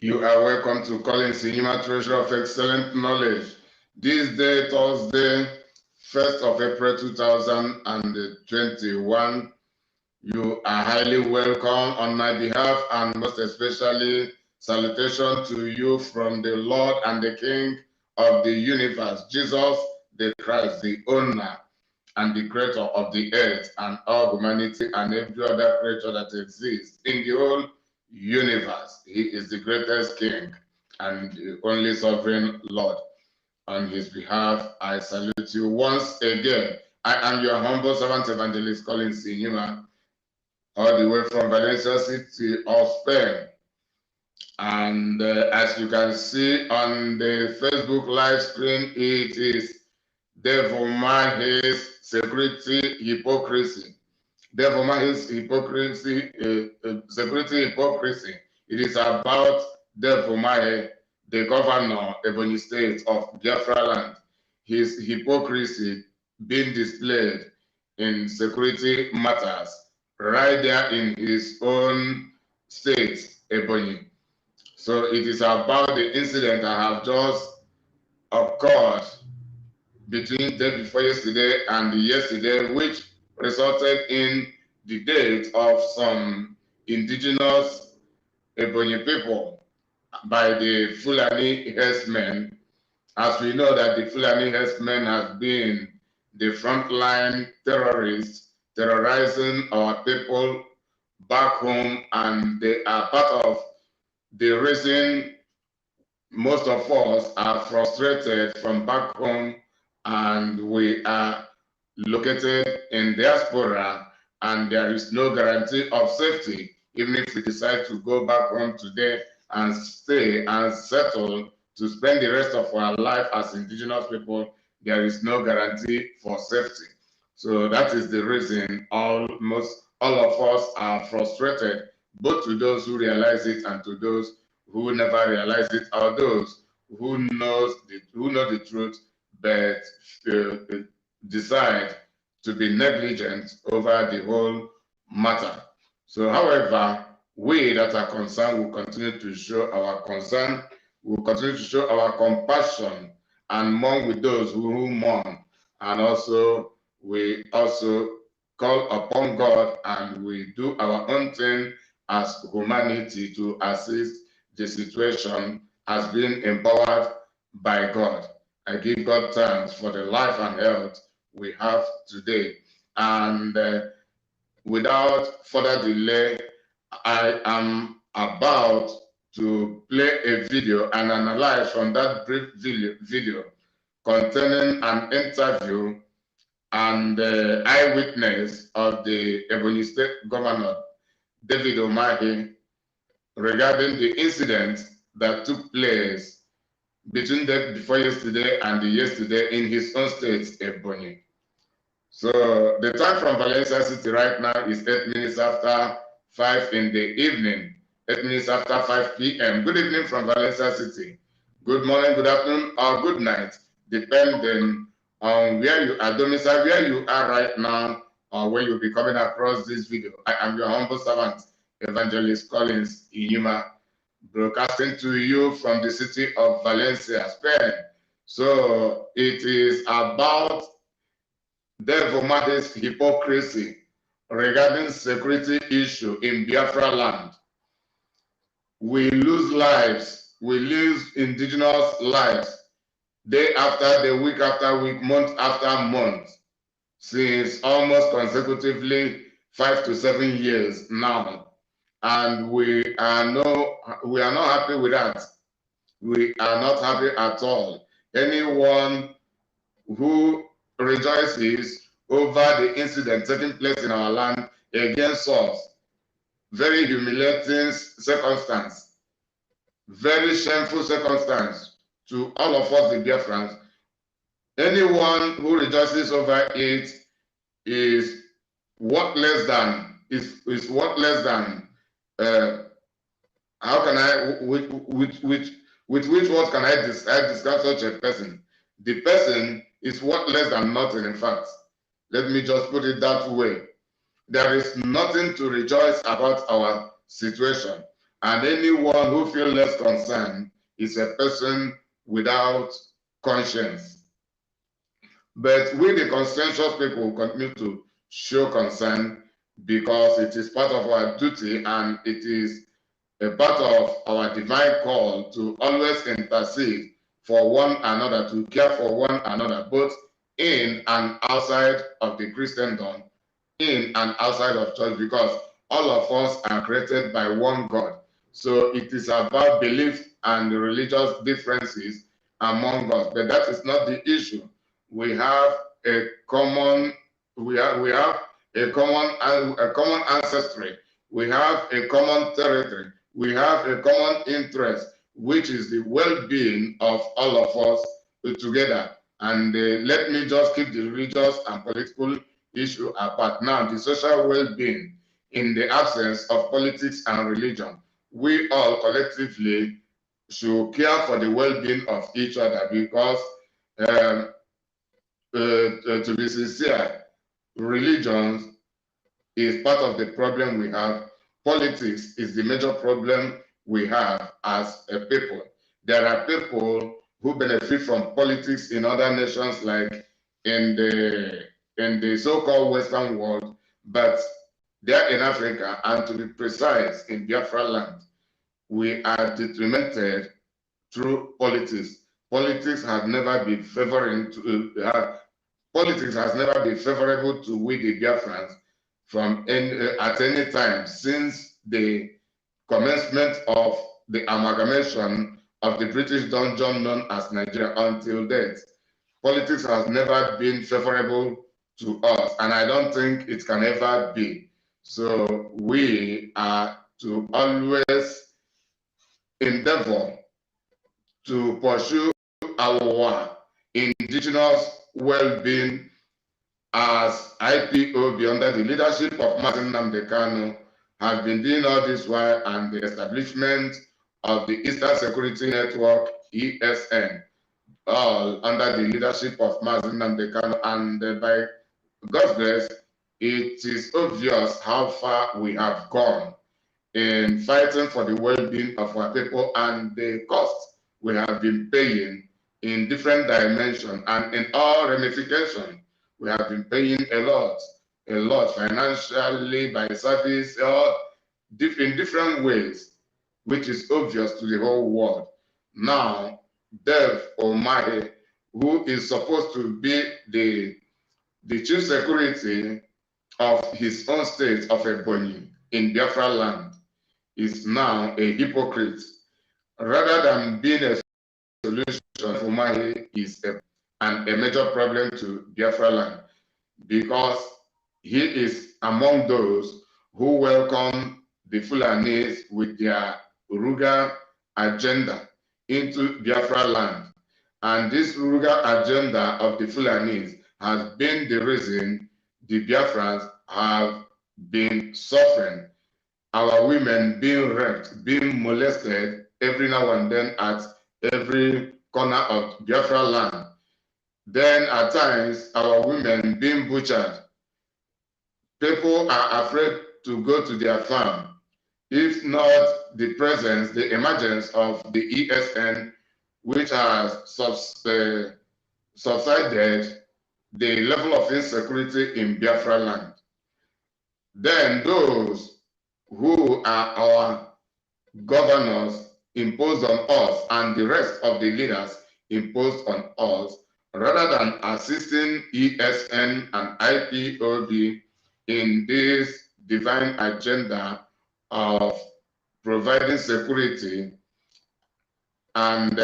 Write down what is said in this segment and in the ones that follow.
You are welcome to Collins Cinema Treasure of Excellent Knowledge. This day, Thursday, 1st of April 2021, you are highly welcome on my behalf, and most especially salutation to you from the Lord and the King of the universe, Jesus the Christ, the owner and the creator of the earth and all humanity and every other creature that exists in the whole universe. He is the greatest King and the only sovereign Lord. On his behalf, I salute you once again. I am your humble servant evangelist Collins Cinema, all the way from Valencia City of Spain. And as you can see on the Facebook live screen, it is UMAHI'S security hypocrisy. UMAHI'S hypocrisy, security hypocrisy. It is about UMAHI, the governor of Ebonyi State of Biafra land. His hypocrisy being displayed in security matters right there in his own state, Ebonyi. So it is about the incident that have just occurred between the day before yesterday and yesterday, which resulted in the death of some indigenous Ebonyi people by the Fulani herdsmen. As we know that the Fulani herdsmen have been the frontline terrorists terrorizing our people back home, and they are part of the reason most of us are frustrated from back home, and we are located in diaspora, and there is no guarantee of safety. Even if we decide to go back home today and stay and settle to spend the rest of our life as indigenous people, there is no guarantee for safety. So that is the reason almost all of us are frustrated, both to those who realize it and to those who never realize it, or those who know the truth but decide to be negligent over the whole matter. So, however, we that are concerned will continue to show our concern, will continue to show our compassion and mourn with those who mourn. And also, we also call upon God, and we do our own thing as humanity to assist the situation as being empowered by God. I give God thanks for the life and health we have today. And without further delay, I am about to play a video and analyze from that brief video containing an interview and eyewitness of the Ebonyi State Governor, David UMAHI, regarding the incident that took place between the before yesterday and the yesterday in his own state, Ebonyi. So the time from Valencia City right now is 8 minutes after 5 in the evening, 8 minutes after 5 p.m. Good evening from Valencia City. Good morning, good afternoon, or good night, depending on where you are domiciled, where you are right now, or where you'll be coming across this video. I am your humble servant, Evangelist Collins Inyuma, broadcasting to you from the city of Valencia, Spain. So it is about Devil Umahi's hypocrisy regarding security issue in Biafra land. We lose lives, we lose indigenous lives, day after day, week after week, month after month, since almost consecutively 5 to 7 years now. And we are not happy with that. We are not happy at all. Anyone who rejoices over the incident taking place in our land against us, very humiliating circumstance, very shameful circumstance to all of us, the Biafrans. Anyone who rejoices over it is worthless than how can I with which words can I describe such a person? The person is worthless than nothing. In fact, let me just put it that way. There is nothing to rejoice about our situation, and anyone who feels less concerned is a person without conscience. But we, the conscientious people, will continue to show concern because it is part of our duty and it is a part of our divine call to always intercede for one another, to care for one another, both in and outside of the Christendom, in and outside of church, because all of us are created by one God. So it is about belief and religious differences among us, but that is not the issue. We have a common a common ancestry. We have a common territory. We have a common interest, which is the well-being of all of us together. And let me just keep the religious and political issue apart. Now, the social well-being in the absence of politics and religion, we all collectively should care for the well-being of each other because, to be sincere, religion is part of the problem we have. Politics is the major problem we have as a people. There are people who benefit from politics in other nations, like in the so-called Western world, but they're in Africa, and to be precise, in Biafra land, we are detrimented through politics. Politics has never been favoring to politics has never been favorable to we the Biafrans at any time since the commencement of the amalgamation of the British dungeon known as Nigeria until date. Politics has never been favorable to us, and I don't think it can ever be. So we are to always endeavor to pursue our indigenous well-being as IPOB under the leadership of Mazi Nnamdi Kanu have been doing all this while, and the establishment of the Eastern Security Network, ESN, all under the leadership of Mazi Nnamdi Kanu. And by God's grace, it is obvious how far we have gone in fighting for the well-being of our people and the cost we have been paying in different dimensions and in all ramifications. We have been paying a lot financially, by service, or in different ways, which is obvious to the whole world. Now, Dev Umahi, who is supposed to be the chief security of his own state of Ebonyi in Biafra land, is now a hypocrite. Rather than being a solution, Umahi is a major problem to Biafra land because he is among those who welcome the Fulanis with their Uruga agenda into Biafra land. And this Uruga agenda of the Fulanis has been the reason the Biafrans have been suffering. Our women being raped, being molested every now and then at every corner of Biafra land. Then at times, our women being butchered. People are afraid to go to their farm. If not the presence, the emergence of the ESN, which has subsided the level of insecurity in Biafra land. Then those who are our governors imposed on us and the rest of the leaders imposed on us, rather than assisting ESN and IPOB in this divine agenda of providing security and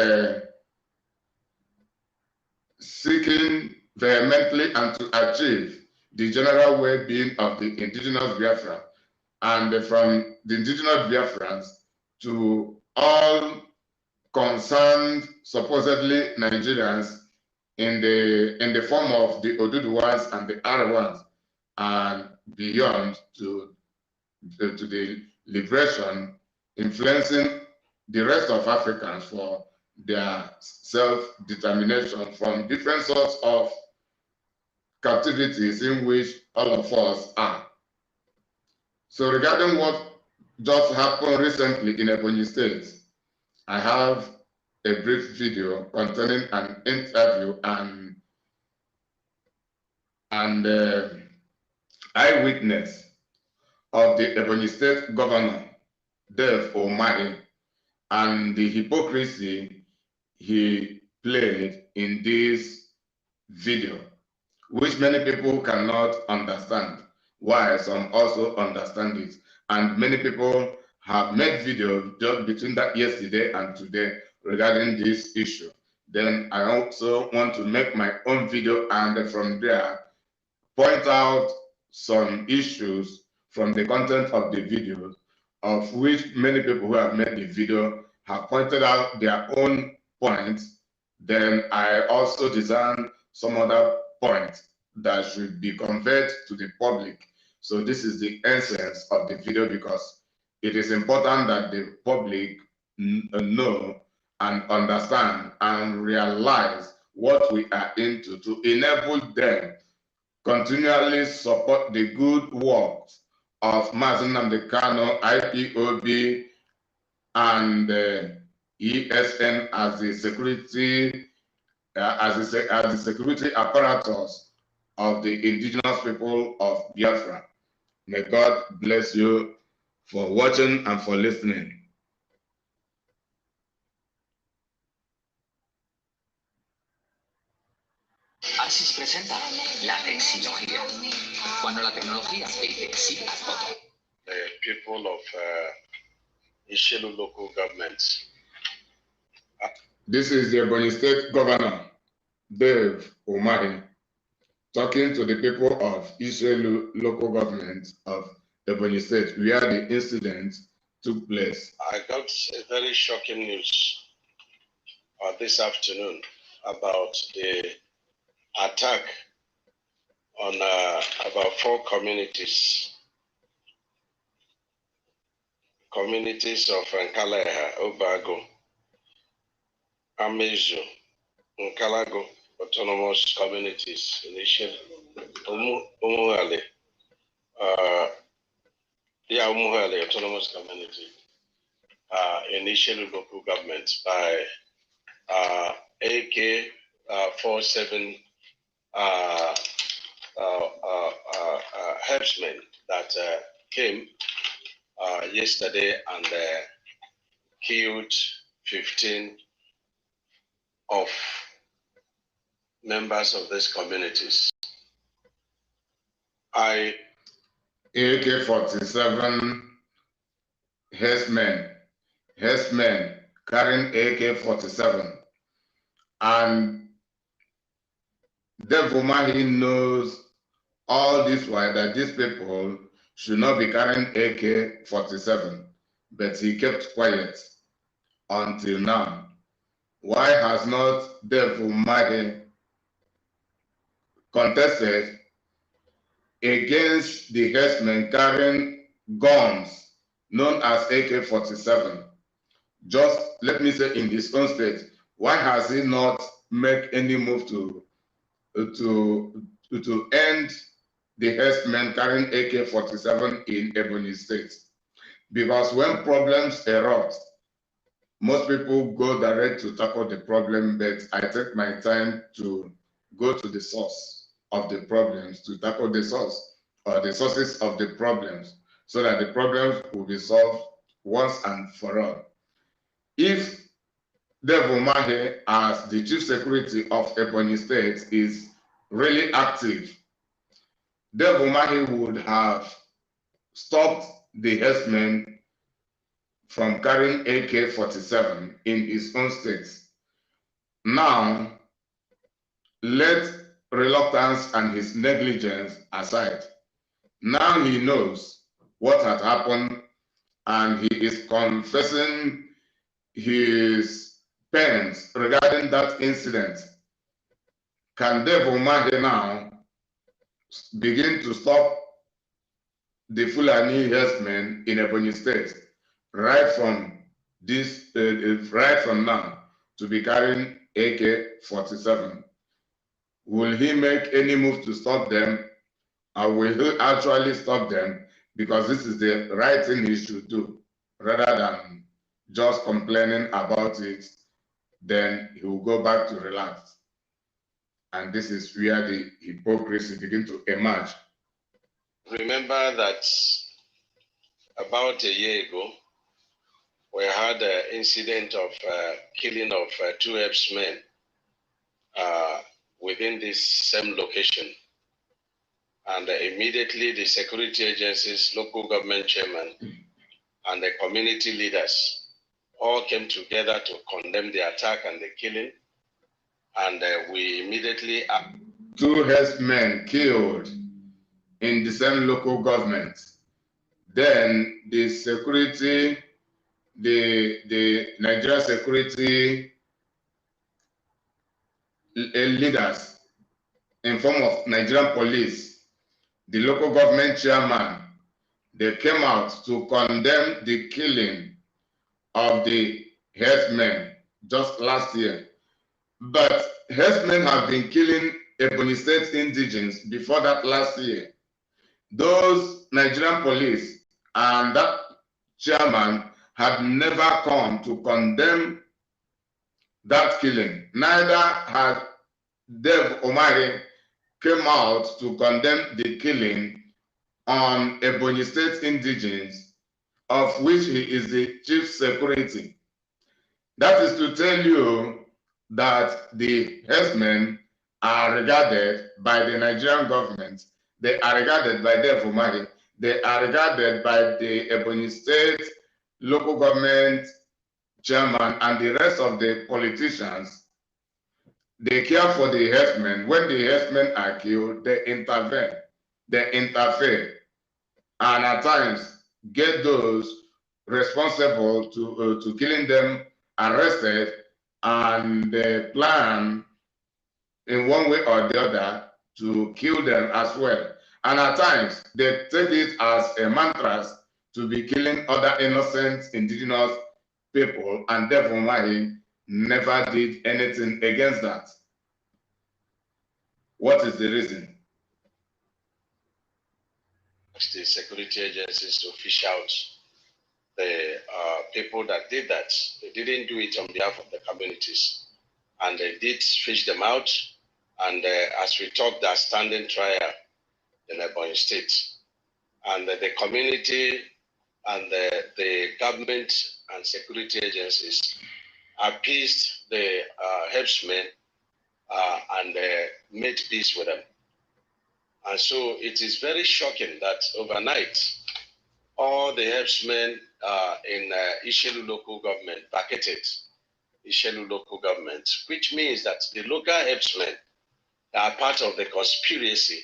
seeking vehemently and to achieve the general well-being of the indigenous Biafra, and from the indigenous Biafrans to all concerned supposedly Nigerians in the form of the Oduduwas and the Arawans and beyond to the liberation, influencing the rest of Africans for their self-determination from different sorts of captivities in which all of us are. So regarding what just happened recently in Ebonyi State, I have a brief video containing an interview and eyewitness of the Ebonyi State Governor, Dave Umahi, and the hypocrisy he played in this video, which many people cannot understand, while some also understand it. And many people have made videos just between that yesterday and today regarding this issue. Then I also want to make my own video and from there point out some issues from the content of the video, of which many people who have made the video have pointed out their own points. Then I also design some other points that should be conveyed to the public. So this is the essence of the video, because it is important that the public know and understand and realize what we are into, to enable them continually support the good works of Mazi Nnamdi Kanu, IPOB, and ESN as the security security apparatus of the indigenous people of Biafra. May God bless you for watching and for listening. HYPOCRISY presenta la tecnología. Cuando la tecnología te exige las fotos. The people of Ishelu local government. This is the Ebonyi State Governor, Dave Umahi, talking to the people of Ishelu local government of Ebonyi State, where the incident took place. I got a very shocking news this afternoon about the attack on about 4 communities of Nkaleha, Obago, Amezu, Nkalago, autonomous communities, Umuhale, Umuhale autonomous community, initially local government by AK-47 herdsmen that came yesterday and killed 15 of members of these communities. AK-47 herdsmen carrying AK-47, and Dave Umahi knows all this while that these people should not be carrying AK-47, but he kept quiet until now. Why has not Dave Umahi contested against the herdsmen carrying guns known as AK-47? Just let me say, in his own state, why has he not made any move to to end the herdsmen carrying AK-47 in Ebony State. Because when problems erupt, most people go direct to tackle the problem, but I take my time to go to the source of the problems, to tackle the source or the sources of the problems, so that the problems will be solved once and for all. If Dave Umahi, as the chief security of Ebony State, is really active, Dave Umahi would have stopped the herdsmen from carrying AK-47 in his own states. Now, let reluctance and his negligence aside. Now he knows what had happened and he is confessing his pains regarding that incident. Can Dave Umahi now begin to stop the Fulani herdsmen in Ebony State right from now to be carrying AK-47? Will he make any move to stop them, or will he actually stop them because this is the right thing he should do, rather than just complaining about it? Then he will go back to relax. And this is where the hypocrisy begins to emerge. Remember that about a year ago, we had an incident of killing of 2 herdsmen within this same location. And immediately the security agencies, local government chairman, and the community leaders all came together to condemn the attack and the killing. And we immediately... 2 herdsmen killed in the same local government. Then the security, the Nigerian security leaders in form of Nigerian police, the local government chairman, they came out to condemn the killing of the herdsmen just last year. But herdsmen have been killing Ebony State indigents before that last year. Those Nigerian police and that chairman had never come to condemn that killing. Neither had Dave Umahi came out to condemn the killing on Ebony State indigents, of which he is the chief security. That is to tell you that the herdsmen are regarded by the Nigerian government, they are regarded by Dave Umahi, they are regarded by the Ebony State local government chairman and the rest of the politicians. They care for the herdsmen. When the herdsmen are killed, they intervene, they interfere, and at times get those responsible to killing them arrested, and they plan in one way or the other to kill them as well. And at times they take it as a mantra to be killing other innocent indigenous people, and Dave Umahi never did anything against that. What is the reason? The security agencies to fish out the people that did that. They didn't do it on behalf of the communities, and they did fish them out. And as we talk, they're standing trial in Ebony State, and the community and the government and security agencies appeased the herdsmen and made peace with them. And so it is very shocking that overnight, all the herdsmen in Ishelu local government vacated Ishelu local government, which means that the local herdsmen are part of the conspiracy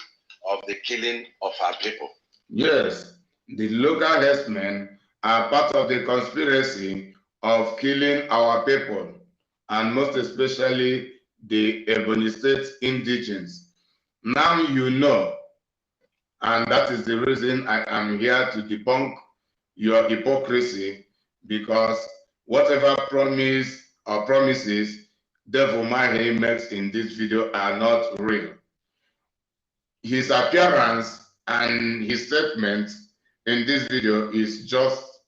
of the killing of our people. Yes, the local herdsmen are part of the conspiracy of killing our people, and most especially the Ebony State indigents. Now you know, and that is the reason I am here to debunk your hypocrisy, because whatever promise or promises Dave Umahi makes in this video are not real. his appearance and his statement in this video is just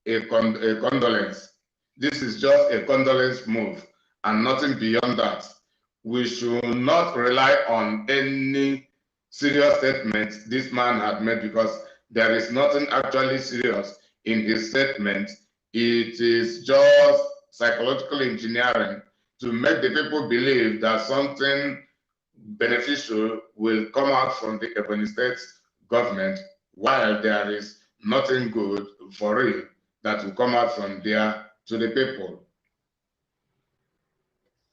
a condolence. This is just a condolence move and nothing beyond that. We should not rely on any serious statement this man had made, because there is nothing actually serious in his statement. It is just psychological engineering to make the people believe that something beneficial will come out from the Ebony State government, while there is nothing good for real that will come out from there to the people.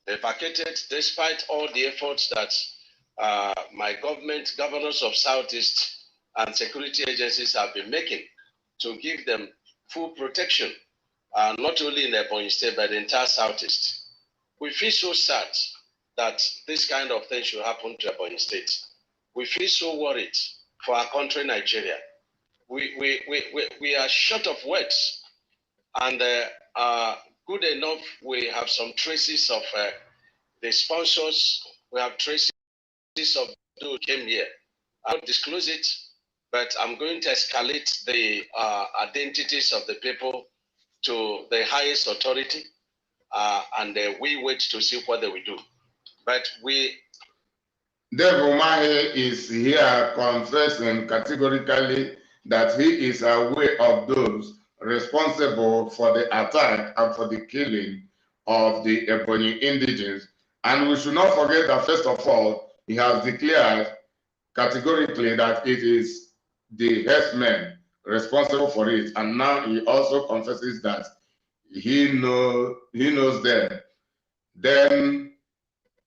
They vacated despite all the efforts that my government, governors of Southeast and security agencies have been making to give them full protection, not only in Ebony State, but the entire Southeast. We feel so sad that this kind of thing should happen to Ebony State. We feel so worried for our country, Nigeria. We are short of words, and good enough, we have some traces of the sponsors. We have traces of those who came here. I won't disclose it, but I'm going to escalate the identities of the people to the highest authority, and we wait to see what they will do. But Dave Umahi is here confessing categorically that he is aware of those responsible for the attack and for the killing of the Ebony indigenes. And we should not forget that, first of all, he has declared categorically that it is the herdsmen responsible for it. And now he also confesses that he knows them. Then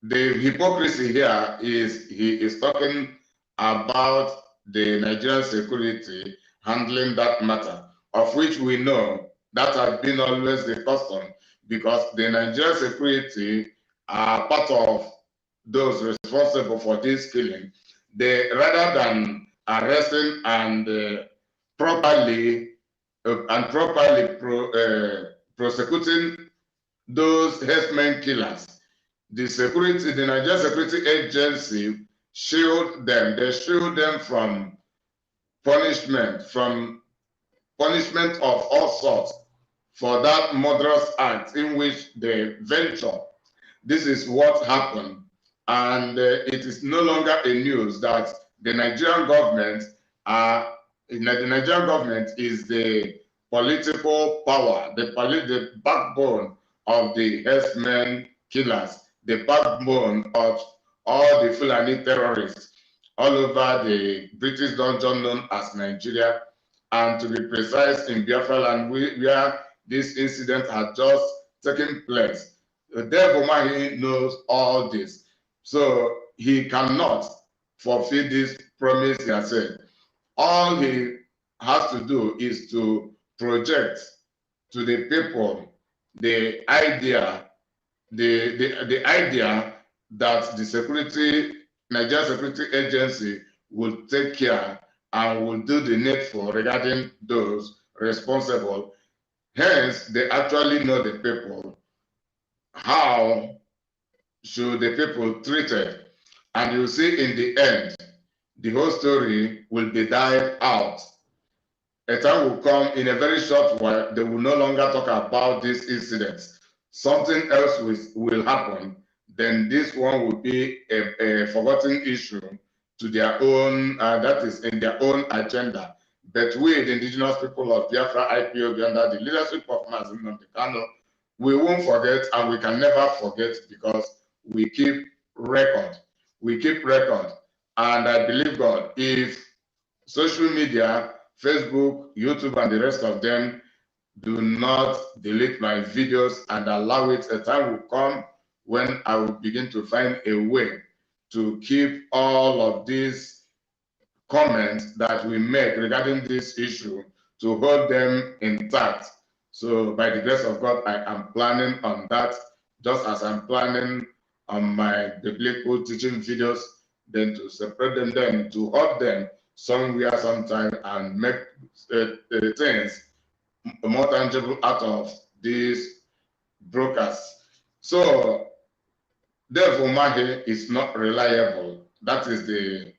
the hypocrisy here is he is talking about the Nigerian security handling that matter, of which we know that has been always the custom, because the Nigerian security are part of those responsible for this killing. They, rather than arresting and properly prosecuting those herdsmen killers, the Nigerian Security Agency shield them. They shield them from punishment of all sorts for that murderous act in which they venture. This is what happened, and it is no longer a news that the Nigerian government is the political power, the backbone of the herdsmen killers, the backbone of all the Fulani terrorists all over the British dungeon known as Nigeria, and to be precise, in Biafra land, where this incident had just taken place. Dave Umahi knows all this, so he cannot fulfill this promise he has said. All he has to do is to project to the people the idea that the Nigerian Security Agency will take care and will do the needful regarding those responsible. Hence, they actually know the people. How should the people treated? And you see in the end, the whole story will be died out. A time will come in a very short while, they will no longer talk about these incidents. Something else will happen. Then this one will be a forgotten issue to their own, that is in their own agenda. But we, the indigenous people of Biafra, IPOB, under the leadership of Mazi Nnamdi Kanu, we won't forget, and we can never forget, because we keep record. We keep record. And I believe God, if social media, Facebook, YouTube, and the rest of them do not delete my videos and allow it, a time will come when I will begin to find a way to keep all of these comments that we make regarding this issue, to hold them intact. So by the grace of God, I am planning on that, just as I'm planning on my biblical teaching videos, then to separate them, then to hold them somewhere sometime and make things more tangible out of these brokers. So Dave Umahi is not reliable. That is the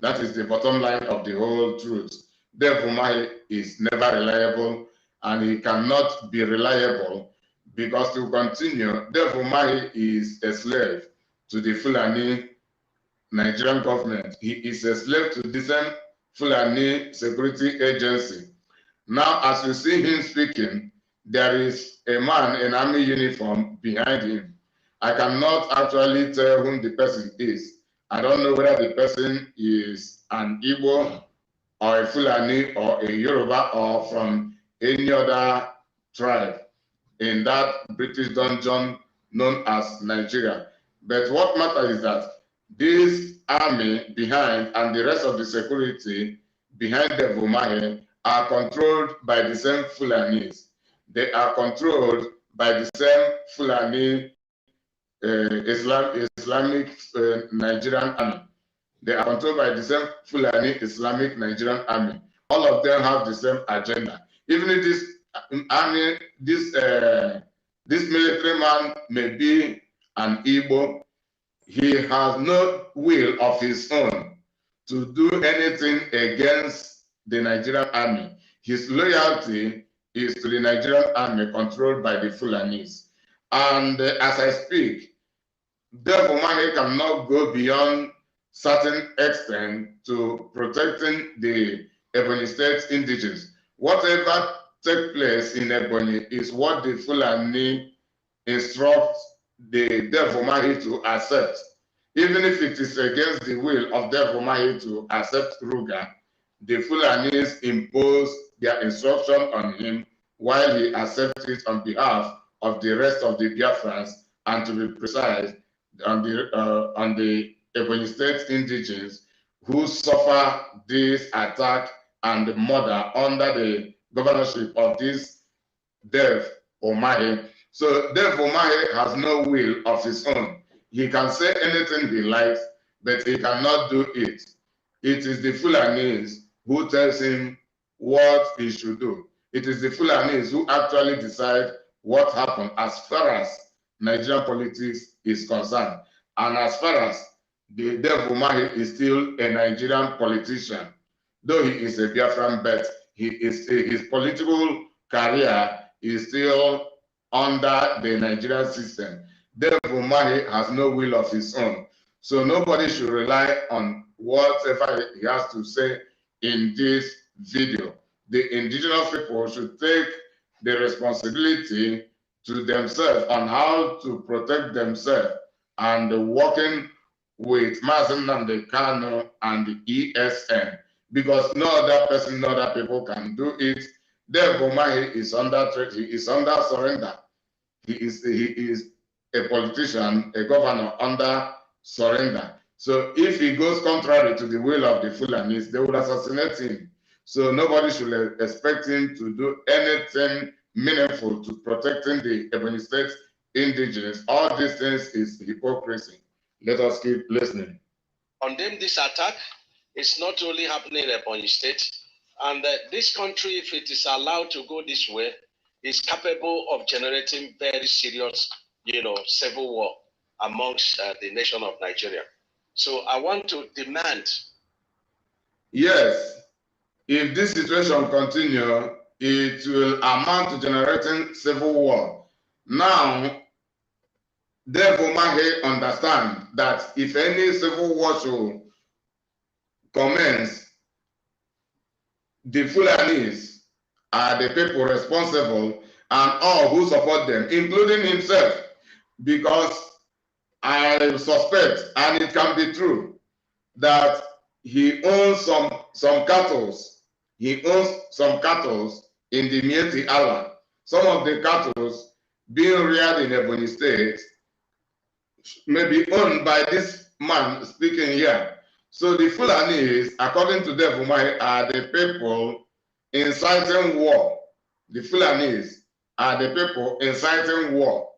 That is the bottom line of the whole truth. Dave Umahi is never reliable, and he cannot be reliable because to continue, Dave Umahi is a slave to the Fulani Nigerian government. He is a slave to the same Fulani security agency. Now, as you see him speaking, there is a man in army uniform behind him. I cannot actually tell whom the person is. I don't know whether the person is an Igbo or a Fulani or a Yoruba or from any other tribe in that British dungeon known as Nigeria. But what matters is that this army behind and the rest of the security behind the Umahi are controlled by the same Fulanis. They are controlled by the same Fulani Islamic Nigerian army. They are controlled by the same Fulani Islamic Nigerian army. All of them have the same agenda. Even if this army, this military man may be an Igbo, he has no will of his own to do anything against the Nigerian army. His loyalty is to the Nigerian army controlled by the Fulanis. And as I speak, Dave Umahi cannot go beyond certain extent to protecting the Ebonyi State indigenes. Whatever takes place in Ebonyi is what the Fulani instructs the Dave Umahi to accept. Even if it is against the will of Dave Umahi to accept Ruga, the Fulanis impose their instruction on him while he accepts it on behalf of the rest of the Biafrans, and to be precise, on the Ebonyi State indigenes who suffer this attack and murder under the governorship of this Dave Umahi. So Dave Umahi has no will of his own. He can say anything he likes, but he cannot do it. It is the Fulanis who tells him what he should do. It is the Fulanis who actually decide what happened as far as Nigerian politics is concerned. And as far as the Dave Umahi is still a Nigerian politician, though he is a Biafran, but his political career is still under the Nigerian system. Dave Umahi has no will of his own. So nobody should rely on whatever he has to say in this video. The indigenous people should take the responsibility to themselves on how to protect themselves, and working with Mazen Nnamdi Kanu and the ESN, because no other person, no other people can do it. Dave Umahi is under threat. He is under surrender. He is a politician, a governor under surrender. So if he goes contrary to the will of the Fulanis, they will assassinate him. So nobody should expect him to do anything meaningful to protecting the Ebonyi State indigenes. All these things is hypocrisy. Let us keep listening. Condemn this attack. It's not only happening in Ebonyi State, and this country, if it is allowed to go this way, is capable of generating very serious, civil war amongst the nation of Nigeria. So I want to demand. Yes, if this situation continues, it will amount to generating civil war. Now, Dave Umahi understand that if any civil war should commence, the Fulanis are the people responsible and all who support them, including himself, because I suspect, and it can be true, that he owns some cattle. He owns some cattle in the Mieti Allah. Some of the cattle being reared in Ebonyi State may be owned by this man speaking here. So the Fulanis, according to Dave Umahi, are the people inciting war. The Fulanis are the people inciting war.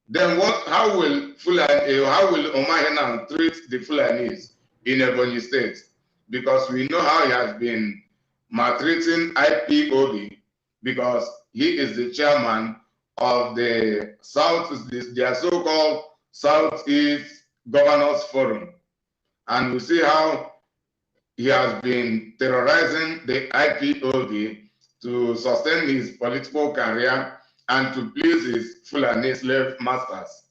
Then how will Umahi now treat the Fulanis in Ebonyi State? Because we know how he has been maltreating IPOB, because he is the chairman of the their so-called Southeast Governors Forum. And we see how he has been terrorizing the IPOB to sustain his political career and to please his Fulani slave masters.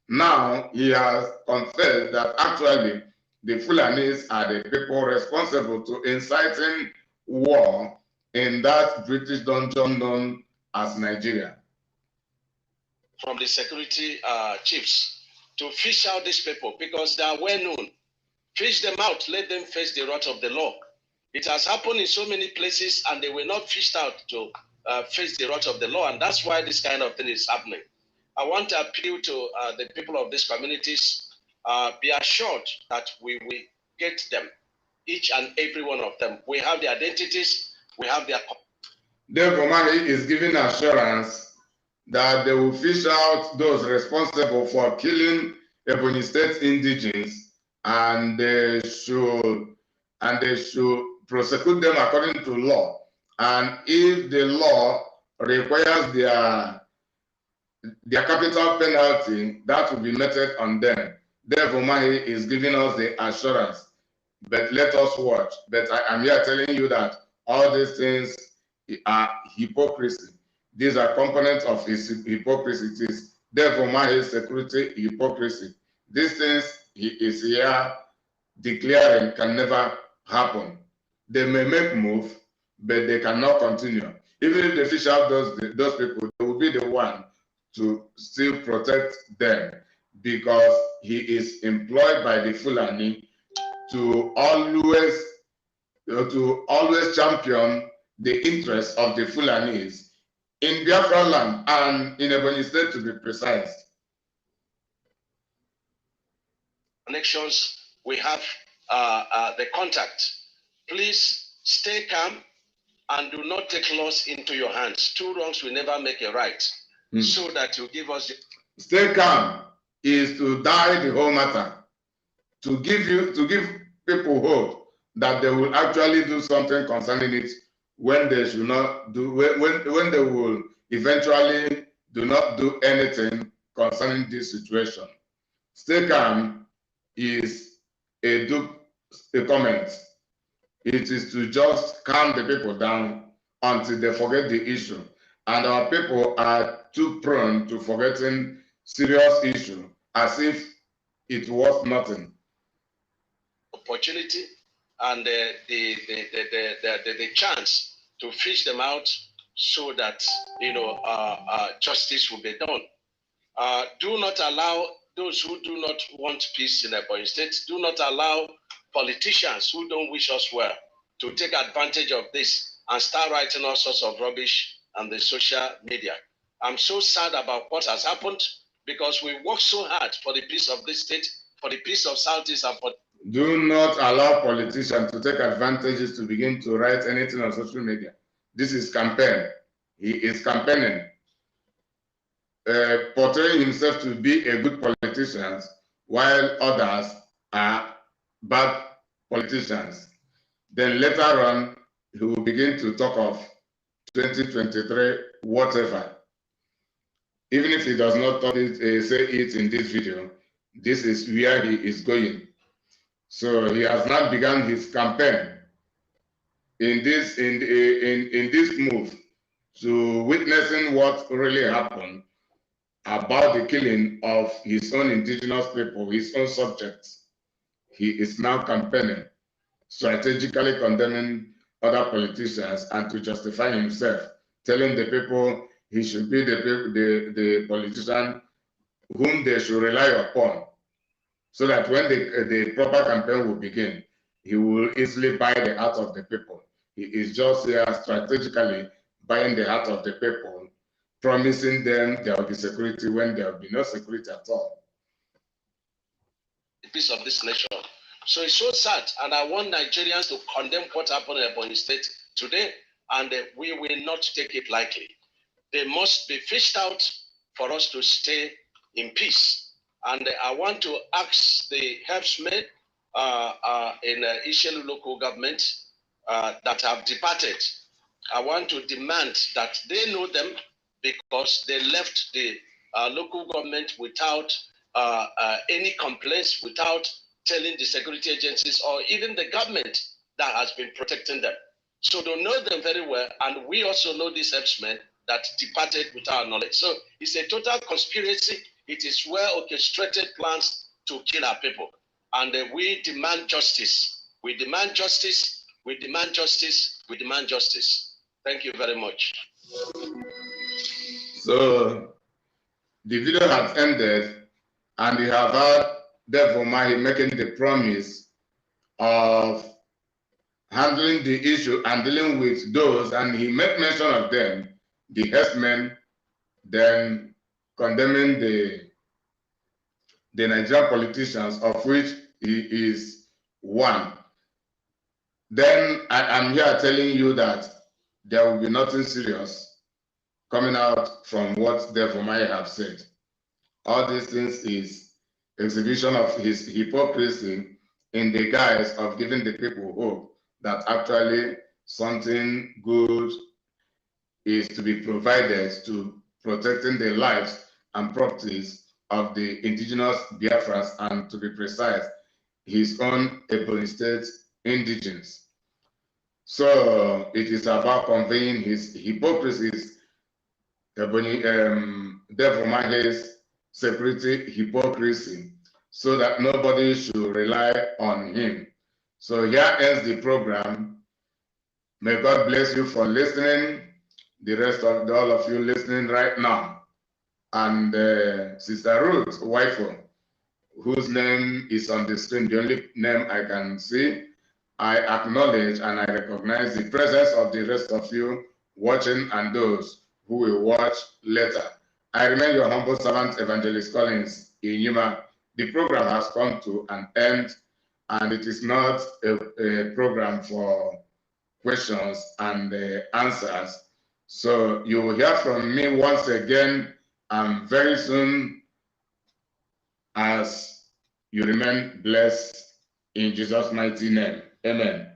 Now he has confessed that actually the Fulanis are the people responsible to inciting war in that British dungeon known as Nigeria. From the security chiefs to fish out these people because they are well known. Fish them out, let them face the wrath of the law. It has happened in so many places and they were not fished out to face the wrath of the law, and that's why this kind of thing is happening. I want to appeal to the people of these communities, be assured that we will get them, each and every one of them. We have the identities, we have their... Therefore, UMAHI is giving assurance that they will fish out those responsible for killing Ebonyi State indigenes, and they should prosecute them according to law. And if the law requires their capital penalty, that will be meted on them. Therefore, UMAHI is giving us the assurance. But let us watch. But I am here telling you that all these things are hypocrisy. These are components of his hypocrisy. It is therefore UMAHI's security hypocrisy. These things he is here declaring can never happen. They may make move, but they cannot continue. Even if they fish out those people, they will be the one to still protect them, because he is employed by the Fulani to always champion the interests of the Fulanis in Biafra land and in Ebonyi State, to be precise. Connections, we have the contact. Please stay calm and do not take laws into your hands. Two wrongs will never make a right. So that you give us... Stay calm is to die the whole matter. To give people hope that they will actually do something concerning it when they should not do, when they will eventually do not do anything concerning this situation. Stay calm is a comment. It is to just calm the people down until they forget the issue. And our people are too prone to forgetting serious issue as if it was nothing. Opportunity and the chance to fish them out so that justice will be done. Do not allow those who do not want peace in Ebonyi State. Do not allow politicians who don't wish us well to take advantage of this and start writing all sorts of rubbish on the social media. I'm so sad about what has happened because we worked so hard for the peace of this state, for the peace of Southeast, and for... Do not allow politicians to take advantages to begin to write anything on social media. This is campaign. He is campaigning, portraying himself to be a good politician, while others are bad politicians. Then later on, he will begin to talk of 2023, whatever. Even if he does not say it in this video, this is where he is going. So he has not begun his campaign in this move to witnessing what really happened about the killing of his own indigenous people, his own subjects. He is now campaigning, strategically condemning other politicians and to justify himself, telling the people he should be the politician whom they should rely upon, so that when the proper campaign will begin, he will easily buy the heart of the people. He is just here strategically buying the heart of the people, promising them there will be security when there will be no security at all. The peace of this nation. So it's so sad, and I want Nigerians to condemn what happened in Ebonyi State today, and we will not take it lightly. They must be fished out for us to stay in peace. And I want to ask the helpsmen in Ishelu local government that have departed. I want to demand that they know them because they left the local government without any complaints, without telling the security agencies or even the government that has been protecting them. So they know them very well, and we also know these herdsmen that departed without knowledge. So it's a total conspiracy. It is well orchestrated plans to kill our people. And we demand justice. We demand justice. We demand justice. We demand justice. Thank you very much. So the video has ended, and we have heard Dev Umahi making the promise of handling the issue and dealing with those, and he made mention of them, the herdsmen, then condemning the Nigerian politicians, of which he is one. Then I am here telling you that there will be nothing serious coming out from what Dev Umahi have said. All these things is exhibition of his hypocrisy in the guise of giving the people hope that actually something good is to be provided to protecting the lives and properties of the indigenous Biafrans, and to be precise, his own Ebonyi State indigenes. So it is about conveying his hypocrisies, Ebonyi Dev Umahi's security hypocrisy, so that nobody should rely on him. So here ends the program. May God bless you for listening. The rest of all of you listening right now, and Sister Ruth Wifo, whose name is on the screen, the only name I can see, I acknowledge and I recognize the presence of the rest of you watching and those who will watch later. I remain your humble servant, Evangelist Collins in Yuma. The program has come to an end, and it is not a program for questions and answers. So you will hear from me once again, and very soon, as you remain blessed in Jesus' mighty name. Amen.